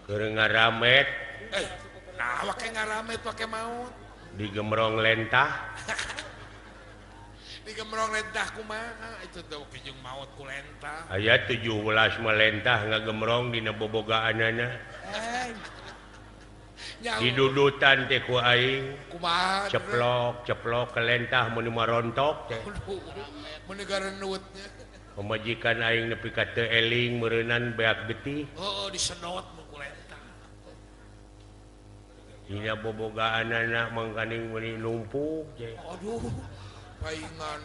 Keur ngaramet nah wake ngaramet wake maut di Gemrong Lentah. di Gemrong Lentah kumaha itu teh oke jeung maut ku lentah. Aya 17 melentah ngagemrong dina bobogaanana. Didudutan teh ku aing. Kumaha Ceplok ke lentah mun marontok teh. mun gareunutnya. Pemajikan aing nepi ka teu eling meureunan beak getih. Heeh disedot ku lentah. Dina bobogaanana mangkaning meuni numpuk teh. Aduh paingan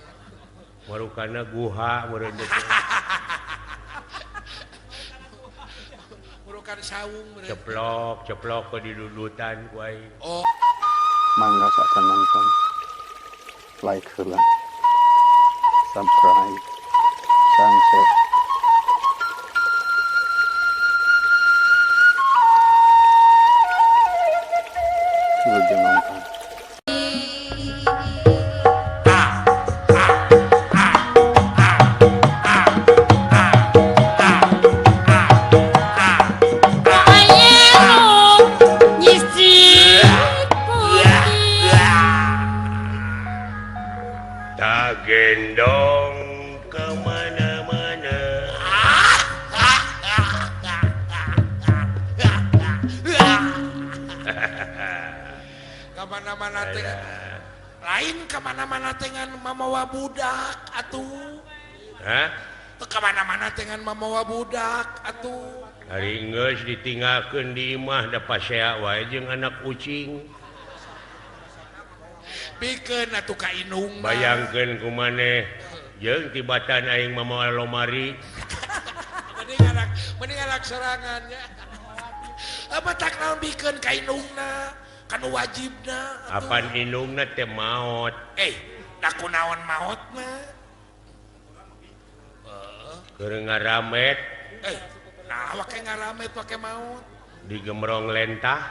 Marukana guha meureun teh. murukan saung meureun. Ceplok ke didudutan ku aing. Oh Mangga saatan nonton, like heula, subscribe, sunset. Lucu nonton. Tak gendong kemana-mana. kamana-mana teh lain kamana-mana dengan mamawa budak atuh. Hah? Teu kamana-mana dengan mamawa budak atuh. Hari geus ditinggalkeun di imah da pasea wae jeung anak ucing. Pikeun atuh ka indung mah. Bayangkeun kumaneh jeung tibatan aing mamawa lomari. mending anak serangan ya. Apa tak naon pikeun ka indungna kanu wajibna atuh. Apan indungna teh maot. Da kunaon maot mah. Keur ngaramet Nah wake ngaramet wake maut di Gemrong Lentah.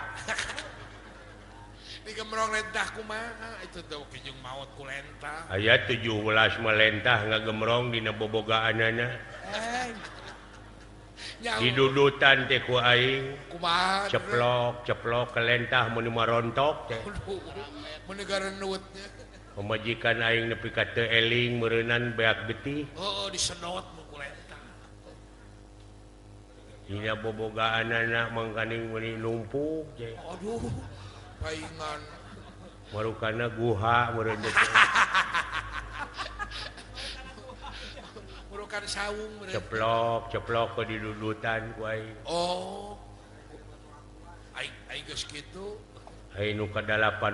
di Gemrong Lentah kumaha itu teh oke jeung maut ku lentah. Aya 17 melentah ngagemrong dina bobogaanana. Didudutan teh ku aing. Kumaha Ceplok ke lentah mun marontok teh. mun gareunutnya. Pemajikan aing nepi ka teu eling meureunan beak getih. Heeh disedot ku lentah. Dina bobogaanana mangkaning meuni numpuk teh. Aduh paingan Marukana guha meureun teh. murukan saung meureun. Ceplok ke didudutan ku aing. Oh aing geus kitu Aing nu ka-18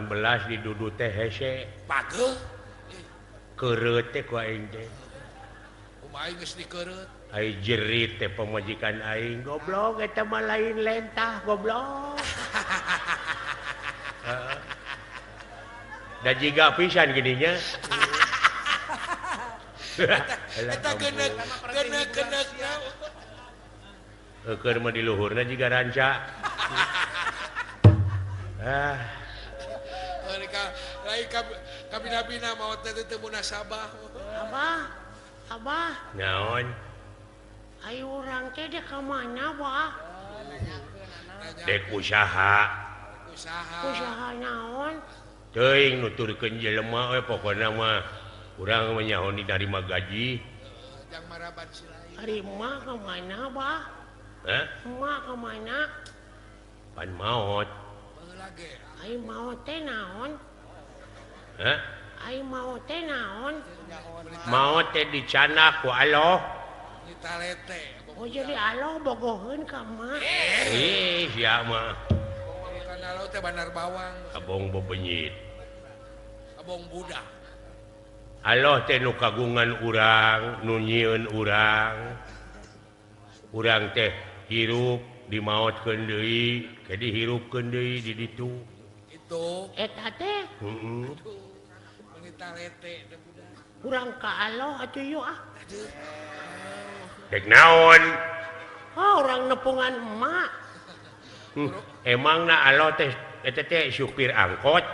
didudut teh hese. pageuh Keureut teh ku aing teh. kumaha aing geus dikeureut. Ai jerit teh pemajikan aing, goblok eta mah lain lentah goblok. Da jiga pisan gininya. Eta geneuk-geneukna. Keur mah di luhurna jiga ranca. Lain kabina-bina maot teh teu munasabah. Abah, Naon? ayo orang teh dek ka mana, Bah? Dek usaha. Usaha naon? Teuing nuturkeun jelema we pokona mah urang menyahoni dari magaji. Jang maraban si lain. Ari emak ka mana, Bah? Hah? Emak ka mana? Pan maot. Baheula ge. Ayo mau teh naon? Hah? Ayo mau teh naon? Maot teh dicanak ku Allah. Ni talete. Oh jadi aloh bogoheun ka emak. Sia mah Kana lo teh Bandar Bawang, kabong bebenyit. Abong budak. Allah teh nu kagungan urang, nu nyieun urang. Urang teh hirup dimaotkeun deui, ke dihirupkeun deui di ditu. Itu Eta teh Heeh. ni talete teh budak. urang ka aloh atuh yuk ah. Dek naon? Oh, orang nepungan emak. Emang na Allah teh eta teh supir angkot.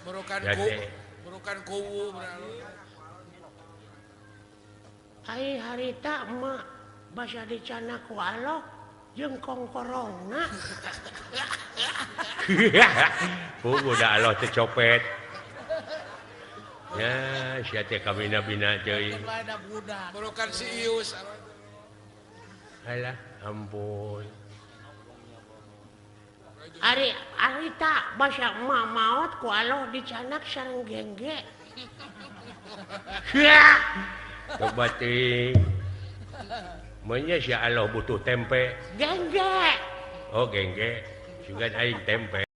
Merukan Ya, ku, teh. merukan kuwu beralo. Ai harita emak basa dicana ku aloh. jeung kongkorongna. udah Allah teh copet. Ya, sia teh kabina-bina deui. Ada budak. Borokan si Ius. Alah, ampun. Ari tak basa emak maot ku Allah dicanak sareng gengge. Coba ting. Menya si Allah butuh tempe. Gengge. Oh, gengge. Juga aing tempe.